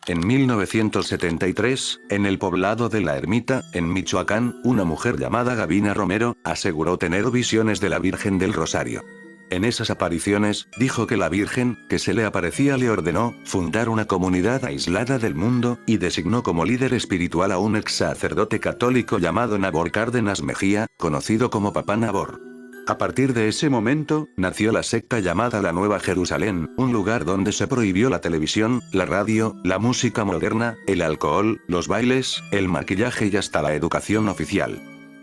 En 1973, en el poblado de La Ermita, en Michoacán, una mujer llamada Gabina Romero, aseguró tener visiones de la Virgen del Rosario. En esas apariciones, dijo que la Virgen, que se le aparecía, le ordenó fundar una comunidad aislada del mundo, y designó como líder espiritual a un ex sacerdote católico llamado Nabor Cárdenas Mejía, conocido como Papá Nabor. A partir de ese momento, nació la secta llamada la Nueva Jerusalén, un lugar donde se prohibió la televisión, la radio, la música moderna, el alcohol, los bailes, el maquillaje y hasta la educación oficial.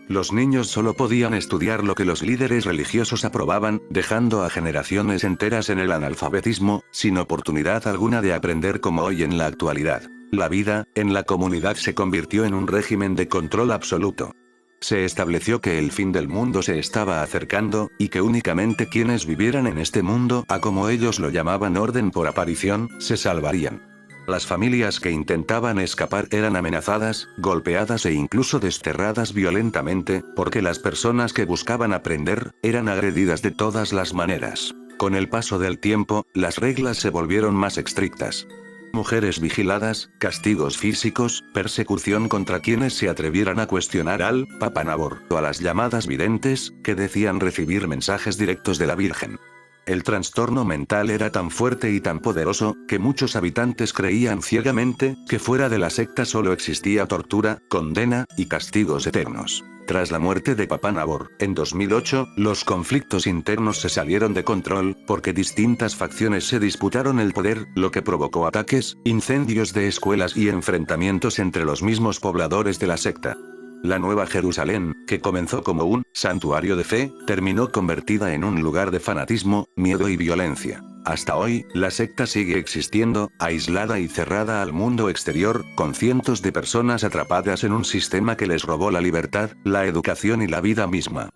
Los niños solo podían estudiar lo que los líderes religiosos aprobaban, dejando a generaciones enteras en el analfabetismo, sin oportunidad alguna de aprender como hoy en la actualidad. La vida, en la comunidad se convirtió en un régimen de control absoluto. Se estableció que el fin del mundo se estaba acercando, y que únicamente quienes vivieran en este mundo, a como ellos lo llamaban orden por aparición, se salvarían. Las familias que intentaban escapar eran amenazadas, golpeadas e incluso desterradas violentamente, porque las personas que buscaban aprender, eran agredidas de todas las maneras. Con el paso del tiempo, las reglas se volvieron más estrictas. Mujeres vigiladas, castigos físicos, persecución contra quienes se atrevieran a cuestionar al Papá Nabor, o a las llamadas videntes, que decían recibir mensajes directos de la Virgen. El trastorno mental era tan fuerte y tan poderoso, que muchos habitantes creían ciegamente, que fuera de la secta solo existía tortura, condena, y castigos eternos. Tras la muerte de Papá Nabor, en 2008, los conflictos internos se salieron de control, porque distintas facciones se disputaron el poder, lo que provocó ataques, incendios de escuelas y enfrentamientos entre los mismos pobladores de la secta. La Nueva Jerusalén, que comenzó como un santuario de fe, terminó convertida en un lugar de fanatismo, miedo y violencia. Hasta hoy, la secta sigue existiendo, aislada y cerrada al mundo exterior, con cientos de personas atrapadas en un sistema que les robó la libertad, la educación y la vida misma.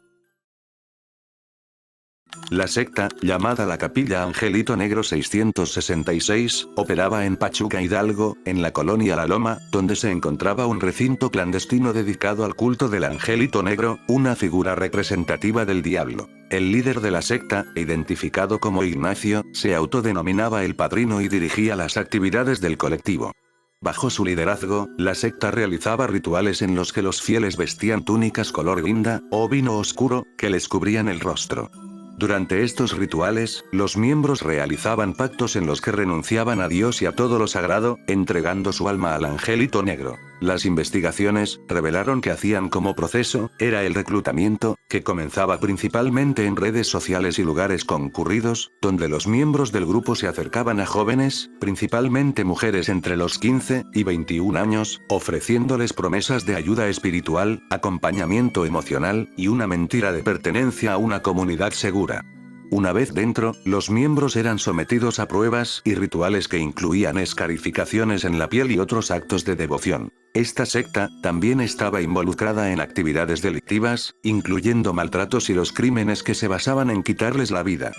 La secta, llamada la Capilla Angelito Negro 666, operaba en Pachuca Hidalgo, en la colonia La Loma, donde se encontraba un recinto clandestino dedicado al culto del Angelito Negro, una figura representativa del diablo. El líder de la secta, identificado como Ignacio, se autodenominaba el padrino y dirigía las actividades del colectivo. Bajo su liderazgo, la secta realizaba rituales en los que los fieles vestían túnicas color guinda, o vino oscuro, que les cubrían el rostro. Durante estos rituales, los miembros realizaban pactos en los que renunciaban a Dios y a todo lo sagrado, entregando su alma al Angelito Negro. Las investigaciones revelaron que hacían como proceso, era el reclutamiento, que comenzaba principalmente en redes sociales y lugares concurridos, donde los miembros del grupo se acercaban a jóvenes, principalmente mujeres entre los 15 y 21 años, ofreciéndoles promesas de ayuda espiritual, acompañamiento emocional, y una mentira de pertenencia a una comunidad segura. Una vez dentro, los miembros eran sometidos a pruebas y rituales que incluían escarificaciones en la piel y otros actos de devoción. Esta secta también estaba involucrada en actividades delictivas, incluyendo maltratos y los crímenes que se basaban en quitarles la vida.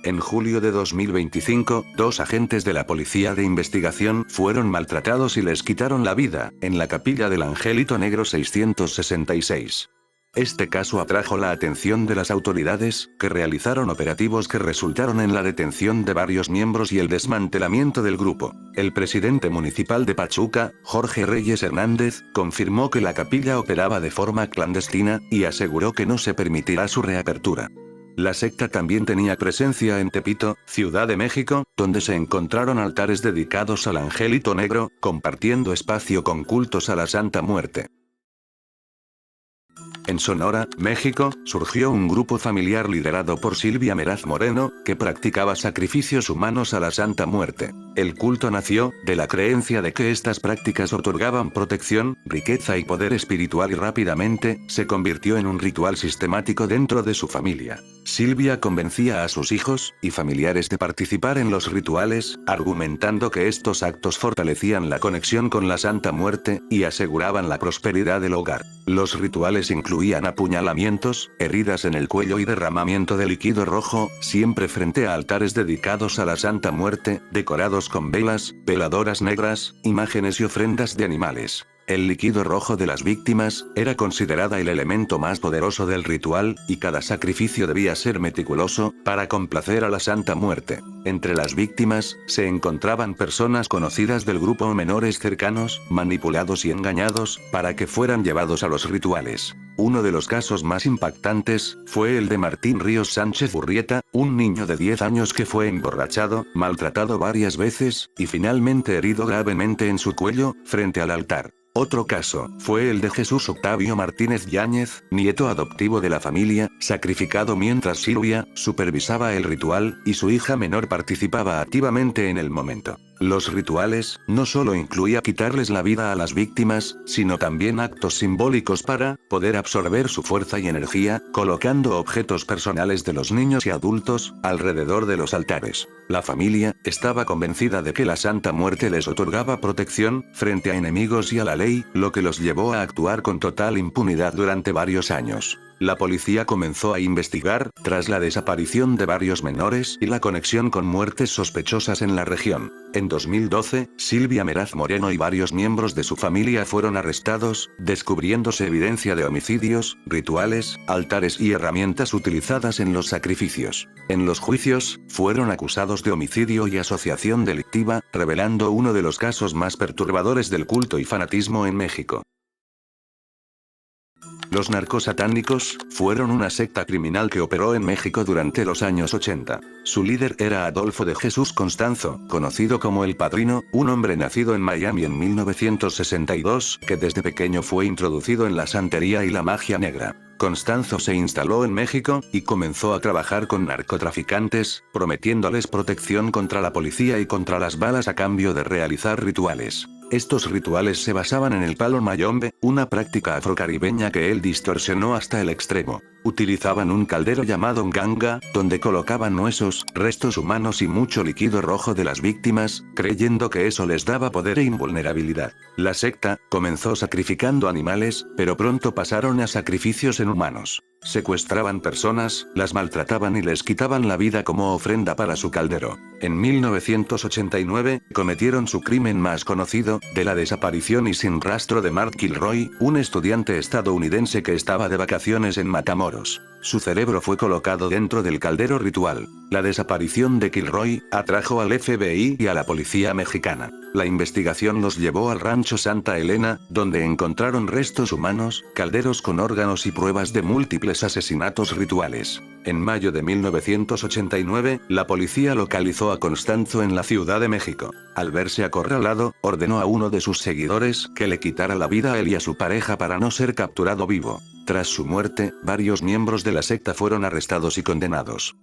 En julio de 2025, 2 agentes de la Policía de Investigación fueron maltratados y les quitaron la vida, en la capilla del Angelito Negro 666. Este caso atrajo la atención de las autoridades, que realizaron operativos que resultaron en la detención de varios miembros y el desmantelamiento del grupo. El presidente municipal de Pachuca, Jorge Reyes Hernández, confirmó que la capilla operaba de forma clandestina, y aseguró que no se permitirá su reapertura. La secta también tenía presencia en Tepito, Ciudad de México, donde se encontraron altares dedicados al Angelito Negro, compartiendo espacio con cultos a la Santa Muerte. En Sonora, México, surgió un grupo familiar liderado por Silvia Meraz Moreno, que practicaba sacrificios humanos a la Santa Muerte. El culto nació de la creencia de que estas prácticas otorgaban protección, riqueza y poder espiritual, y rápidamente se convirtió en un ritual sistemático dentro de su familia. Silvia convencía a sus hijos y familiares de participar en los rituales, argumentando que estos actos fortalecían la conexión con la Santa Muerte y aseguraban la prosperidad del hogar. Los rituales incluían apuñalamientos, heridas en el cuello y derramamiento de líquido rojo, siempre frente a altares dedicados a la Santa Muerte, decorados con velas, veladoras negras, imágenes y ofrendas de animales. El líquido rojo de las víctimas era considerada el elemento más poderoso del ritual, y cada sacrificio debía ser meticuloso, para complacer a la Santa Muerte. Entre las víctimas, se encontraban personas conocidas del grupo o menores cercanos, manipulados y engañados, para que fueran llevados a los rituales. Uno de los casos más impactantes, fue el de Martín Ríos Sánchez Urrieta, un niño de 10 años que fue emborrachado, maltratado varias veces, y finalmente herido gravemente en su cuello, frente al altar. Otro caso, fue el de Jesús Octavio Martínez Yáñez, nieto adoptivo de la familia, sacrificado mientras Silvia supervisaba el ritual, y su hija menor participaba activamente en el momento. Los rituales, no solo incluía quitarles la vida a las víctimas, sino también actos simbólicos para poder absorber su fuerza y energía, colocando objetos personales de los niños y adultos alrededor de los altares. La familia estaba convencida de que la Santa Muerte les otorgaba protección frente a enemigos y a la ley, lo que los llevó a actuar con total impunidad durante varios años. La policía comenzó a investigar, tras la desaparición de varios menores y la conexión con muertes sospechosas en la región. En 2012, Silvia Meraz Moreno y varios miembros de su familia fueron arrestados, descubriéndose evidencia de homicidios, rituales, altares y herramientas utilizadas en los sacrificios. En los juicios, fueron acusados de homicidio y asociación delictiva, revelando uno de los casos más perturbadores del culto y fanatismo en México. Los narcosatánicos fueron una secta criminal que operó en México durante los años 80. Su líder era Adolfo de Jesús Constanzo, conocido como El Padrino, un hombre nacido en Miami en 1962, que desde pequeño fue introducido en la santería y la magia negra. Constanzo se instaló en México, y comenzó a trabajar con narcotraficantes, prometiéndoles protección contra la policía y contra las balas a cambio de realizar rituales. Estos rituales se basaban en el palo mayombe, una práctica afrocaribeña que él distorsionó hasta el extremo. Utilizaban un caldero llamado nganga, donde colocaban huesos, restos humanos y mucho líquido rojo de las víctimas, creyendo que eso les daba poder e invulnerabilidad. La secta comenzó sacrificando animales, pero pronto pasaron a sacrificios en humanos. Secuestraban personas, las maltrataban y les quitaban la vida como ofrenda para su caldero. En 1989, cometieron su crimen más conocido, de la desaparición y sin rastro de Mark Kilroy, un estudiante estadounidense que estaba de vacaciones en Matamoros. Su cerebro fue colocado dentro del caldero ritual. La desaparición de Kilroy atrajo al FBI y a la policía mexicana. La investigación los llevó al rancho Santa Elena, donde encontraron restos humanos, calderos con órganos y pruebas de múltiples asesinatos rituales. En mayo de 1989, la policía localizó a Constanzo en la Ciudad de México. Al verse acorralado, ordenó a uno de sus seguidores que le quitara la vida a él y a su pareja para no ser capturado vivo. Tras su muerte, varios miembros de la secta fueron arrestados y condenados.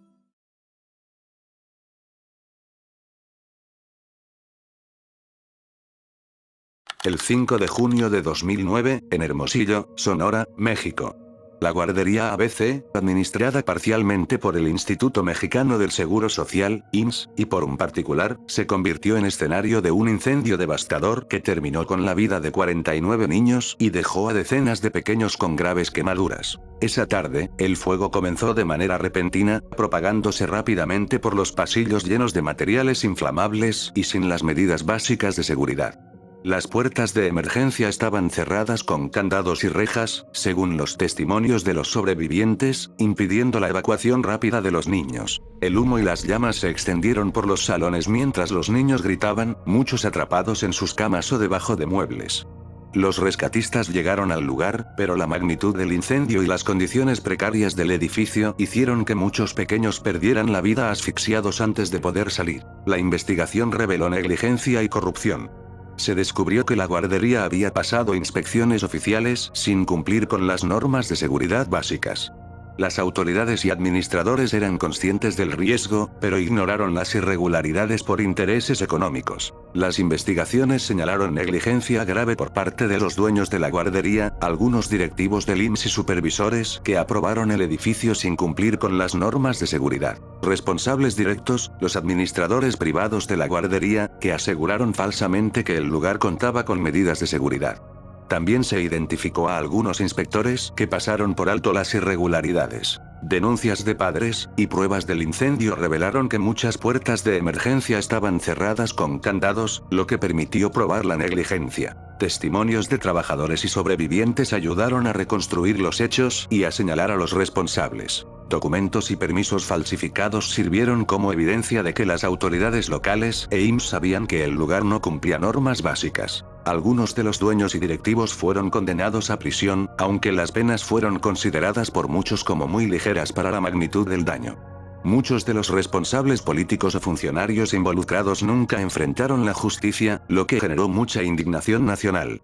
El 5 de junio de 2009, en Hermosillo, Sonora, México. La guardería ABC, administrada parcialmente por el Instituto Mexicano del Seguro Social, IMSS, y por un particular, se convirtió en escenario de un incendio devastador que terminó con la vida de 49 niños y dejó a decenas de pequeños con graves quemaduras. Esa tarde, el fuego comenzó de manera repentina, propagándose rápidamente por los pasillos llenos de materiales inflamables y sin las medidas básicas de seguridad. Las puertas de emergencia estaban cerradas con candados y rejas, según los testimonios de los sobrevivientes, impidiendo la evacuación rápida de los niños. El humo y las llamas se extendieron por los salones mientras los niños gritaban, muchos atrapados en sus camas o debajo de muebles. Los rescatistas llegaron al lugar, pero la magnitud del incendio y las condiciones precarias del edificio hicieron que muchos pequeños perdieran la vida asfixiados antes de poder salir. La investigación reveló negligencia y corrupción. Se descubrió que la guardería había pasado inspecciones oficiales sin cumplir con las normas de seguridad básicas. Las autoridades y administradores eran conscientes del riesgo, pero ignoraron las irregularidades por intereses económicos. Las investigaciones señalaron negligencia grave por parte de los dueños de la guardería, algunos directivos del IMSS y supervisores que aprobaron el edificio sin cumplir con las normas de seguridad. Responsables directos, los administradores privados de la guardería, que aseguraron falsamente que el lugar contaba con medidas de seguridad. También se identificó a algunos inspectores que pasaron por alto las irregularidades. Denuncias de padres y pruebas del incendio revelaron que muchas puertas de emergencia estaban cerradas con candados, lo que permitió probar la negligencia. Testimonios de trabajadores y sobrevivientes ayudaron a reconstruir los hechos y a señalar a los responsables. Documentos y permisos falsificados sirvieron como evidencia de que las autoridades locales e IMSS sabían que el lugar no cumplía normas básicas. Algunos de los dueños y directivos fueron condenados a prisión, aunque las penas fueron consideradas por muchos como muy ligeras para la magnitud del daño. Muchos de los responsables políticos o funcionarios involucrados nunca enfrentaron la justicia, lo que generó mucha indignación nacional.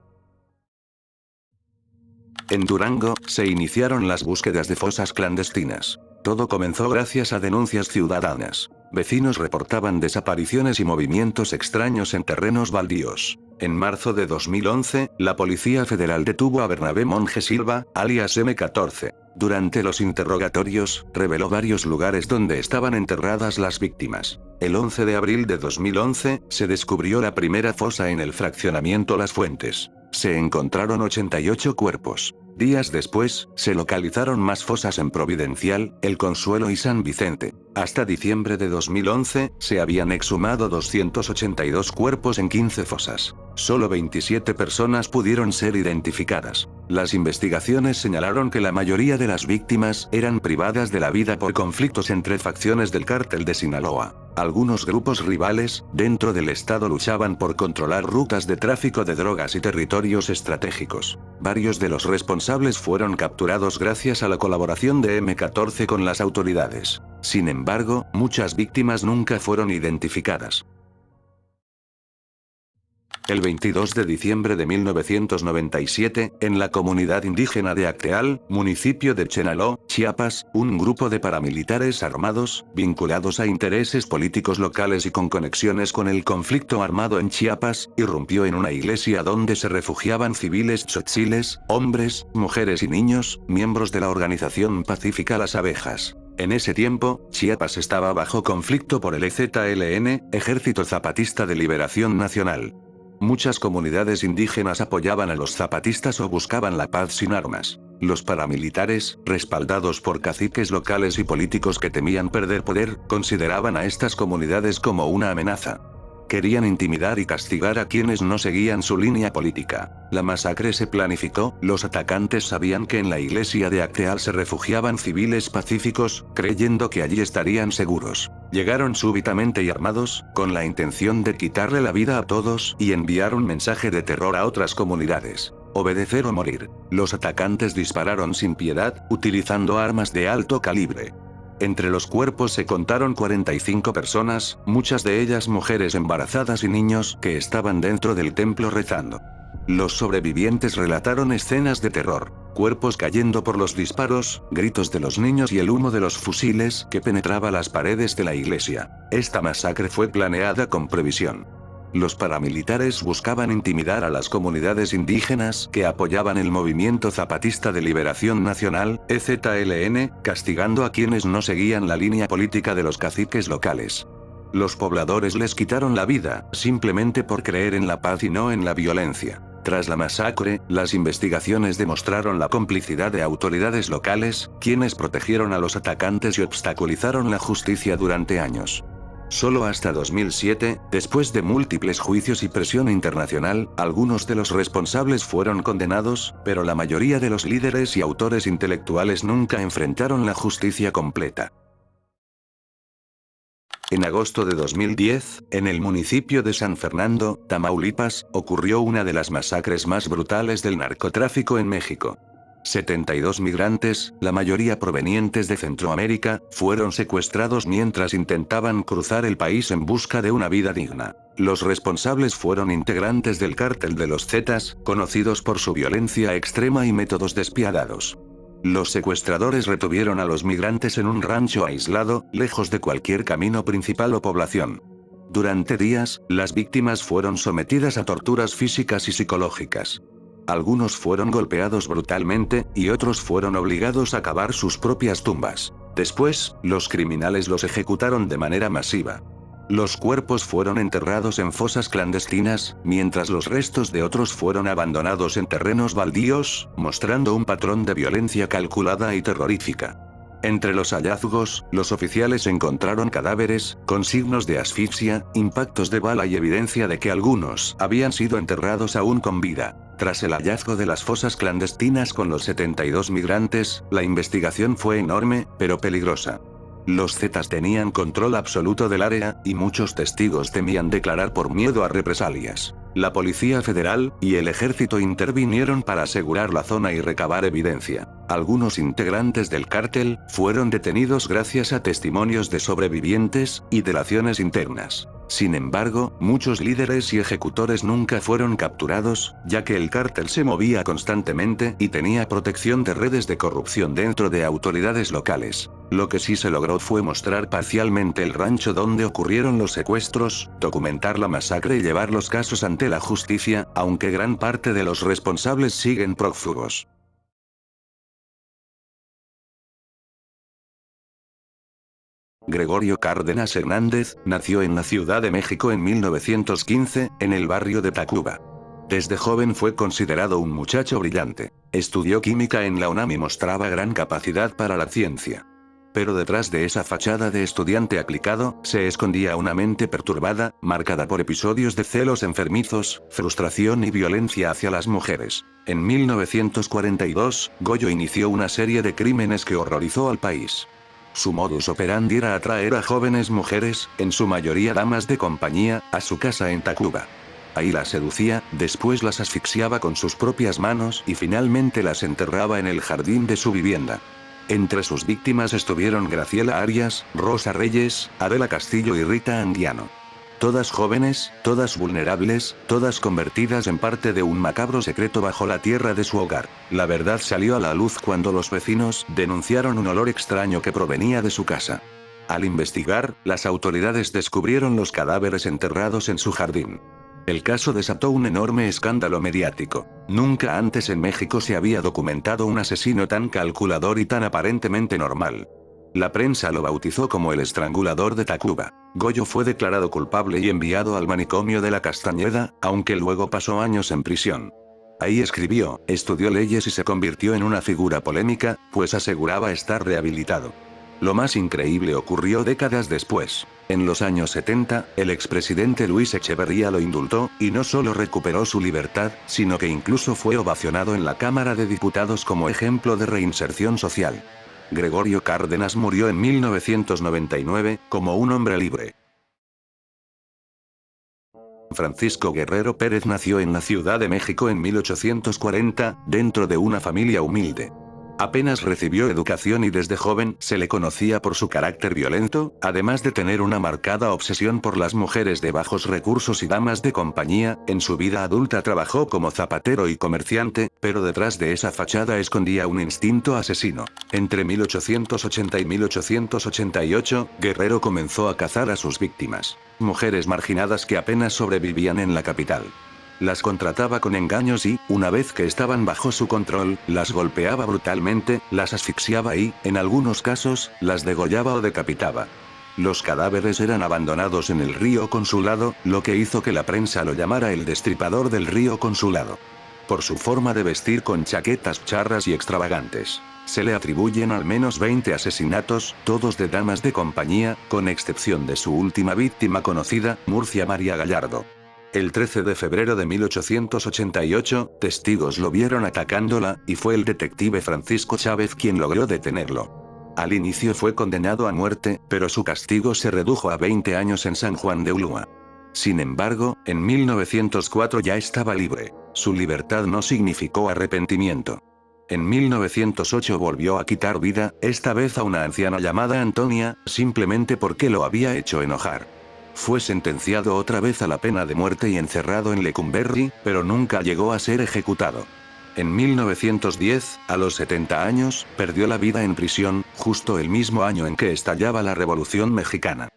En Durango, se iniciaron las búsquedas de fosas clandestinas. Todo comenzó gracias a denuncias ciudadanas. Vecinos reportaban desapariciones y movimientos extraños en terrenos baldíos. En marzo de 2011, la Policía Federal detuvo a Bernabé Monge Silva, alias M14. Durante los interrogatorios, reveló varios lugares donde estaban enterradas las víctimas. El 11 de abril de 2011, se descubrió la primera fosa en el fraccionamiento Las Fuentes. Se encontraron 88 cuerpos. Días después, se localizaron más fosas en Providencial, El Consuelo y San Vicente. Hasta diciembre de 2011, se habían exhumado 282 cuerpos en 15 fosas. Solo 27 personas pudieron ser identificadas. Las investigaciones señalaron que la mayoría de las víctimas eran privadas de la vida por conflictos entre facciones del cártel de Sinaloa. Algunos grupos rivales, dentro del estado luchaban por controlar rutas de tráfico de drogas y territorios estratégicos. Varios de los responsables fueron capturados gracias a la colaboración de M14 con las autoridades. Sin embargo, muchas víctimas nunca fueron identificadas. El 22 de diciembre de 1997, en la comunidad indígena de Acteal, municipio de Chenaló, Chiapas, un grupo de paramilitares armados, vinculados a intereses políticos locales y con conexiones con el conflicto armado en Chiapas, irrumpió en una iglesia donde se refugiaban civiles tzotziles, hombres, mujeres y niños, miembros de la organización pacífica Las Abejas. En ese tiempo, Chiapas estaba bajo conflicto por el EZLN, Ejército Zapatista de Liberación Nacional. Muchas comunidades indígenas apoyaban a los zapatistas o buscaban la paz sin armas. Los paramilitares, respaldados por caciques locales y políticos que temían perder poder, consideraban a estas comunidades como una amenaza. Querían intimidar y castigar a quienes no seguían su línea política. La masacre se planificó, los atacantes sabían que en la iglesia de Acteal se refugiaban civiles pacíficos, creyendo que allí estarían seguros. Llegaron súbitamente y armados, con la intención de quitarle la vida a todos y enviar un mensaje de terror a otras comunidades. Obedecer o morir. Los atacantes dispararon sin piedad, utilizando armas de alto calibre. Entre los cuerpos se contaron 45 personas, muchas de ellas mujeres embarazadas y niños que estaban dentro del templo rezando. Los sobrevivientes relataron escenas de terror, cuerpos cayendo por los disparos, gritos de los niños y el humo de los fusiles que penetraba las paredes de la iglesia. Esta masacre fue planeada con previsión. Los paramilitares buscaban intimidar a las comunidades indígenas que apoyaban el Movimiento Zapatista de Liberación Nacional, EZLN, castigando a quienes no seguían la línea política de los caciques locales. Los pobladores les quitaron la vida, simplemente por creer en la paz y no en la violencia. Tras la masacre, las investigaciones demostraron la complicidad de autoridades locales, quienes protegieron a los atacantes y obstaculizaron la justicia durante años. Solo hasta 2007, después de múltiples juicios y presión internacional, algunos de los responsables fueron condenados, pero la mayoría de los líderes y autores intelectuales nunca enfrentaron la justicia completa. En agosto de 2010, en el municipio de San Fernando, Tamaulipas, ocurrió una de las masacres más brutales del narcotráfico en México. 72 migrantes, la mayoría provenientes de Centroamérica, fueron secuestrados mientras intentaban cruzar el país en busca de una vida digna. Los responsables fueron integrantes del cártel de los Zetas, conocidos por su violencia extrema y métodos despiadados. Los secuestradores retuvieron a los migrantes en un rancho aislado, lejos de cualquier camino principal o población. Durante días, las víctimas fueron sometidas a torturas físicas y psicológicas. Algunos fueron golpeados brutalmente, y otros fueron obligados a cavar sus propias tumbas. Después, los criminales los ejecutaron de manera masiva. Los cuerpos fueron enterrados en fosas clandestinas, mientras los restos de otros fueron abandonados en terrenos baldíos, mostrando un patrón de violencia calculada y terrorífica. Entre los hallazgos, los oficiales encontraron cadáveres, con signos de asfixia, impactos de bala y evidencia de que algunos habían sido enterrados aún con vida. Tras el hallazgo de las fosas clandestinas con los 72 migrantes, la investigación fue enorme, pero peligrosa. Los Zetas tenían control absoluto del área, y muchos testigos temían declarar por miedo a represalias. La Policía Federal y el Ejército intervinieron para asegurar la zona y recabar evidencia. Algunos integrantes del cártel fueron detenidos gracias a testimonios de sobrevivientes y delaciones internas. Sin embargo, muchos líderes y ejecutores nunca fueron capturados, ya que el cártel se movía constantemente y tenía protección de redes de corrupción dentro de autoridades locales. Lo que sí se logró fue mostrar parcialmente el rancho donde ocurrieron los secuestros, documentar la masacre y llevar los casos ante la justicia, aunque gran parte de los responsables siguen prófugos. Gregorio Cárdenas Hernández nació en la Ciudad de México en 1915, en el barrio de Tacuba. Desde joven fue considerado un muchacho brillante. Estudió química en la UNAM y mostraba gran capacidad para la ciencia. Pero detrás de esa fachada de estudiante aplicado, se escondía una mente perturbada, marcada por episodios de celos enfermizos, frustración y violencia hacia las mujeres. En 1942, Goyo inició una serie de crímenes que horrorizó al país. Su modus operandi era atraer a jóvenes mujeres, en su mayoría damas de compañía, a su casa en Tacuba. Ahí las seducía, después las asfixiaba con sus propias manos y finalmente las enterraba en el jardín de su vivienda. Entre sus víctimas estuvieron Graciela Arias, Rosa Reyes, Adela Castillo y Rita Anguiano. Todas jóvenes, todas vulnerables, todas convertidas en parte de un macabro secreto bajo la tierra de su hogar. La verdad salió a la luz cuando los vecinos denunciaron un olor extraño que provenía de su casa. Al investigar, las autoridades descubrieron los cadáveres enterrados en su jardín. El caso desató un enorme escándalo mediático. Nunca antes en México se había documentado un asesino tan calculador y tan aparentemente normal. La prensa lo bautizó como el estrangulador de Tacuba. Goyo fue declarado culpable y enviado al manicomio de la Castañeda, aunque luego pasó años en prisión. Ahí escribió, estudió leyes y se convirtió en una figura polémica, pues aseguraba estar rehabilitado. Lo más increíble ocurrió décadas después. En los años 70, el expresidente Luis Echeverría lo indultó, y no solo recuperó su libertad, sino que incluso fue ovacionado en la Cámara de Diputados como ejemplo de reinserción social. Gregorio Cárdenas murió en 1999, como un hombre libre. Francisco Guerrero Pérez nació en la Ciudad de México en 1840, dentro de una familia humilde. Apenas recibió educación y desde joven se le conocía por su carácter violento, además de tener una marcada obsesión por las mujeres de bajos recursos y damas de compañía. En su vida adulta trabajó como zapatero y comerciante, pero detrás de esa fachada escondía un instinto asesino. Entre 1880 y 1888, Guerrero comenzó a cazar a sus víctimas, mujeres marginadas que apenas sobrevivían en la capital. Las contrataba con engaños y, una vez que estaban bajo su control, las golpeaba brutalmente, las asfixiaba y, en algunos casos, las degollaba o decapitaba. Los cadáveres eran abandonados en el río Consulado, lo que hizo que la prensa lo llamara el destripador del río Consulado. Por su forma de vestir con chaquetas charras y extravagantes. Se le atribuyen al menos 20 asesinatos, todos de damas de compañía, con excepción de su última víctima conocida, Murcia María Gallardo. El 13 de febrero de 1888, testigos lo vieron atacándola, y fue el detective Francisco Chávez quien logró detenerlo. Al inicio fue condenado a muerte, pero su castigo se redujo a 20 años en San Juan de Ulúa. Sin embargo, en 1904 ya estaba libre. Su libertad no significó arrepentimiento. En 1908 volvió a quitar vida, esta vez a una anciana llamada Antonia, simplemente porque lo había hecho enojar. Fue sentenciado otra vez a la pena de muerte y encerrado en Lecumberri, pero nunca llegó a ser ejecutado. En 1910, a los 70 años, perdió la vida en prisión, justo el mismo año en que estallaba la Revolución Mexicana.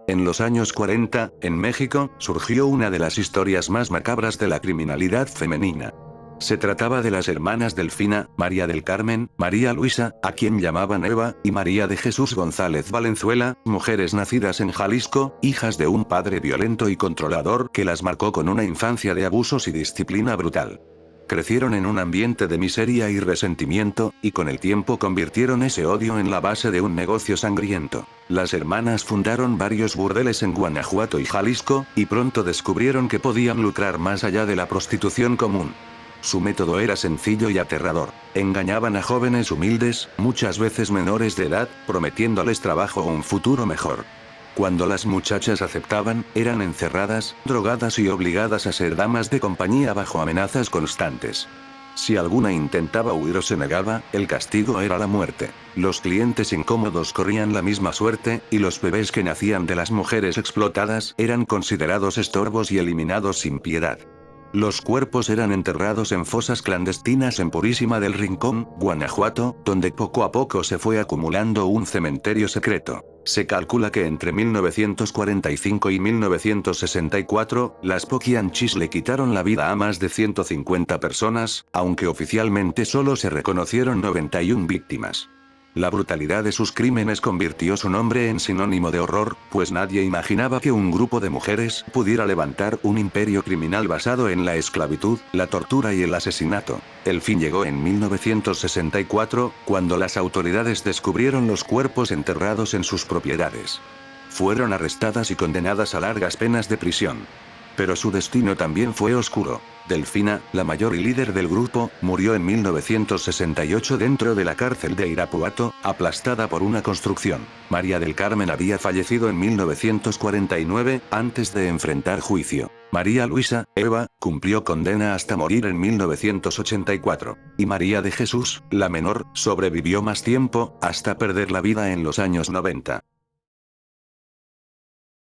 En los años 40, en México, surgió una de las historias más macabras de la criminalidad femenina. Se trataba de las hermanas Delfina, María del Carmen, María Luisa, a quien llamaban Eva, y María de Jesús González Valenzuela, mujeres nacidas en Jalisco, hijas de un padre violento y controlador que las marcó con una infancia de abusos y disciplina brutal. Crecieron en un ambiente de miseria y resentimiento, y con el tiempo convirtieron ese odio en la base de un negocio sangriento. Las hermanas fundaron varios burdeles en Guanajuato y Jalisco, y pronto descubrieron que podían lucrar más allá de la prostitución común. Su método era sencillo y aterrador. Engañaban a jóvenes humildes, muchas veces menores de edad, prometiéndoles trabajo o un futuro mejor. Cuando las muchachas aceptaban, eran encerradas, drogadas y obligadas a ser damas de compañía bajo amenazas constantes. Si alguna intentaba huir o se negaba, el castigo era la muerte. Los clientes incómodos corrían la misma suerte, y los bebés que nacían de las mujeres explotadas eran considerados estorbos y eliminados sin piedad. Los cuerpos eran enterrados en fosas clandestinas en Purísima del Rincón, Guanajuato, donde poco a poco se fue acumulando un cementerio secreto. Se calcula que entre 1945 y 1964, las Poquianchis le quitaron la vida a más de 150 personas, aunque oficialmente solo se reconocieron 91 víctimas. La brutalidad de sus crímenes convirtió su nombre en sinónimo de horror, pues nadie imaginaba que un grupo de mujeres pudiera levantar un imperio criminal basado en la esclavitud, la tortura y el asesinato. El fin llegó en 1964, cuando las autoridades descubrieron los cuerpos enterrados en sus propiedades. Fueron arrestadas y condenadas a largas penas de prisión. Pero su destino también fue oscuro. Delfina, la mayor y líder del grupo, murió en 1968 dentro de la cárcel de Irapuato, aplastada por una construcción. María del Carmen había fallecido en 1949, antes de enfrentar juicio. María Luisa, Eva, cumplió condena hasta morir en 1984. Y María de Jesús, la menor, sobrevivió más tiempo, hasta perder la vida en los años 90.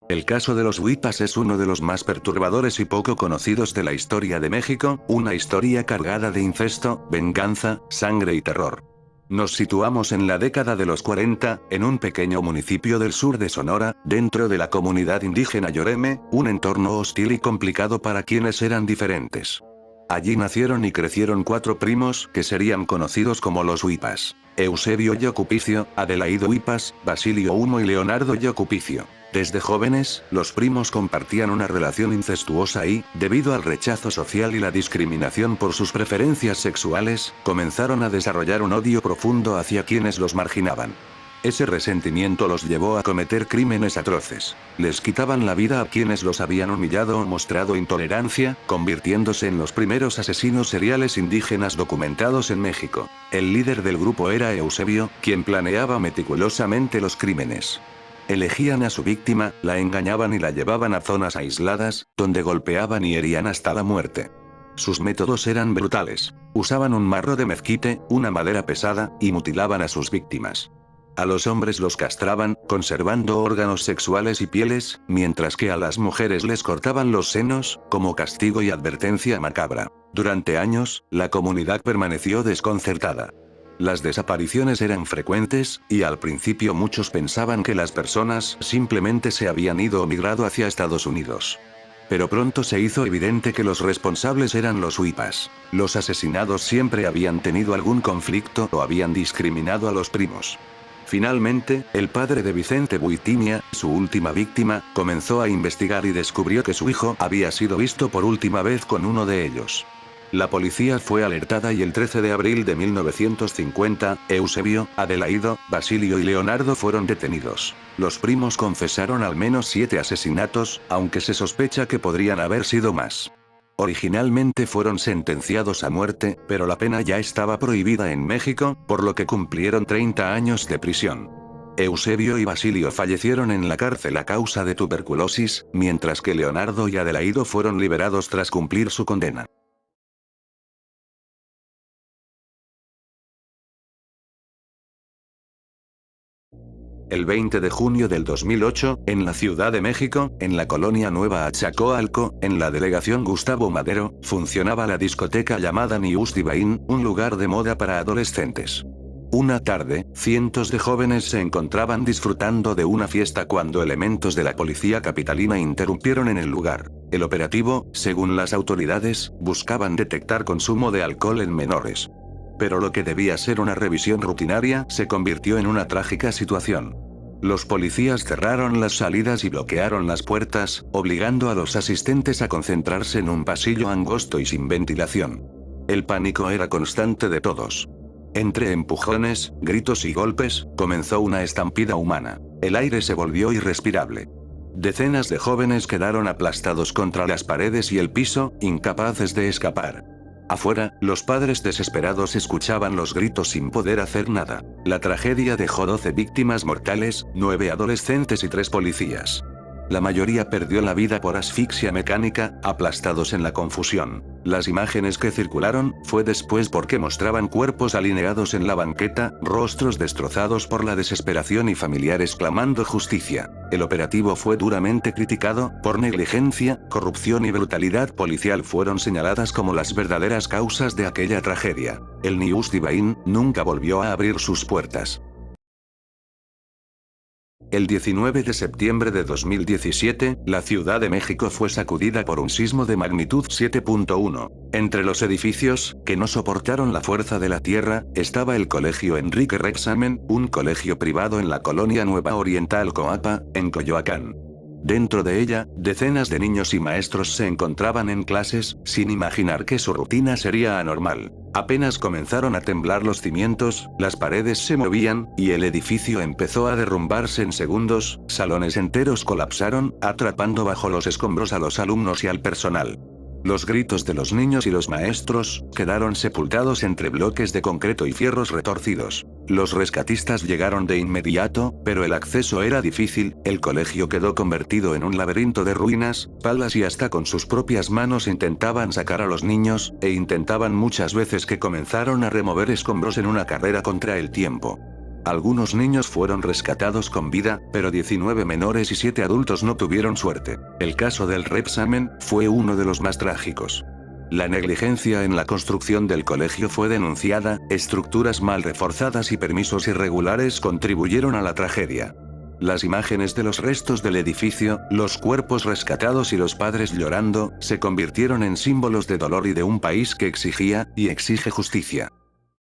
El caso de los Huipas es uno de los más perturbadores y poco conocidos de la historia de México, una historia cargada de incesto, venganza, sangre y terror. Nos situamos en la década de los 40, en un pequeño municipio del sur de Sonora, dentro de la comunidad indígena Yoreme, un entorno hostil y complicado para quienes eran diferentes. Allí nacieron y crecieron 4 primos, que serían conocidos como los Huipas: Eusebio Yocupicio, Adelaido Huipas, Basilio Humo y Leonardo Yocupicio. Desde jóvenes, los primos compartían una relación incestuosa y, debido al rechazo social y la discriminación por sus preferencias sexuales, comenzaron a desarrollar un odio profundo hacia quienes los marginaban. Ese resentimiento los llevó a cometer crímenes atroces. Les quitaban la vida a quienes los habían humillado o mostrado intolerancia, convirtiéndose en los primeros asesinos seriales indígenas documentados en México. El líder del grupo era Eusebio, quien planeaba meticulosamente los crímenes. Elegían a su víctima, la engañaban y la llevaban a zonas aisladas, donde golpeaban y herían hasta la muerte. Sus métodos eran brutales. Usaban un marro de mezquite, una madera pesada, y mutilaban a sus víctimas. A los hombres los castraban, conservando órganos sexuales y pieles, mientras que a las mujeres les cortaban los senos, como castigo y advertencia macabra. Durante años, la comunidad permaneció desconcertada. Las desapariciones eran frecuentes, y al principio muchos pensaban que las personas simplemente se habían ido o migrado hacia Estados Unidos. Pero pronto se hizo evidente que los responsables eran los Huipas. Los asesinados siempre habían tenido algún conflicto o habían discriminado a los primos. Finalmente, el padre de Vicente Buitimia, su última víctima, comenzó a investigar y descubrió que su hijo había sido visto por última vez con uno de ellos. La policía fue alertada y el 13 de abril de 1950, Eusebio, Adelaido, Basilio y Leonardo fueron detenidos. Los primos confesaron al menos 7 asesinatos, aunque se sospecha que podrían haber sido más. Originalmente fueron sentenciados a muerte, pero la pena ya estaba prohibida en México, por lo que cumplieron 30 años de prisión. Eusebio y Basilio fallecieron en la cárcel a causa de tuberculosis, mientras que Leonardo y Adelaido fueron liberados tras cumplir su condena. El 20 de junio del 2008, en la Ciudad de México, en la colonia Nueva Achacoalco, en la delegación Gustavo Madero, funcionaba la discoteca llamada News Divine, un lugar de moda para adolescentes. Una tarde, cientos de jóvenes se encontraban disfrutando de una fiesta cuando elementos de la policía capitalina interrumpieron en el lugar. El operativo, según las autoridades, buscaban detectar consumo de alcohol en menores. Pero lo que debía ser una revisión rutinaria se convirtió en una trágica situación. Los policías cerraron las salidas y bloquearon las puertas, obligando a los asistentes a concentrarse en un pasillo angosto y sin ventilación. El pánico era constante de todos. Entre empujones, gritos y golpes, comenzó una estampida humana. El aire se volvió irrespirable. Decenas de jóvenes quedaron aplastados contra las paredes y el piso, incapaces de escapar. Afuera, los padres desesperados escuchaban los gritos sin poder hacer nada. La tragedia dejó 12 víctimas mortales, 9 adolescentes y 3 policías. La mayoría perdió la vida por asfixia mecánica, aplastados en la confusión. Las imágenes que circularon fue después porque mostraban cuerpos alineados en la banqueta, rostros destrozados por la desesperación y familiares clamando justicia. El operativo fue duramente criticado, por negligencia, corrupción y brutalidad policial fueron señaladas como las verdaderas causas de aquella tragedia. El Neus Divine nunca volvió a abrir sus puertas. El 19 de septiembre de 2017, la Ciudad de México fue sacudida por un sismo de magnitud 7.1. Entre los edificios, que no soportaron la fuerza de la tierra, estaba el Colegio Enrique Rebsamen, un colegio privado en la colonia Nueva Oriental Coapa, en Coyoacán. Dentro de ella, decenas de niños y maestros se encontraban en clases, sin imaginar que su rutina sería anormal. Apenas comenzaron a temblar los cimientos, las paredes se movían, y el edificio empezó a derrumbarse en segundos, salones enteros colapsaron, atrapando bajo los escombros a los alumnos y al personal. Los gritos de los niños y los maestros quedaron sepultados entre bloques de concreto y fierros retorcidos. Los rescatistas llegaron de inmediato, pero el acceso era difícil, el colegio quedó convertido en un laberinto de ruinas, palas y hasta con sus propias manos intentaban sacar a los niños, e intentaban muchas veces que comenzaron a remover escombros en una carrera contra el tiempo. Algunos niños fueron rescatados con vida, pero 19 menores y 7 adultos no tuvieron suerte. El caso del Rebsamen fue uno de los más trágicos. La negligencia en la construcción del colegio fue denunciada, estructuras mal reforzadas y permisos irregulares contribuyeron a la tragedia. Las imágenes de los restos del edificio, los cuerpos rescatados y los padres llorando, se convirtieron en símbolos de dolor y de un país que exigía, y exige justicia.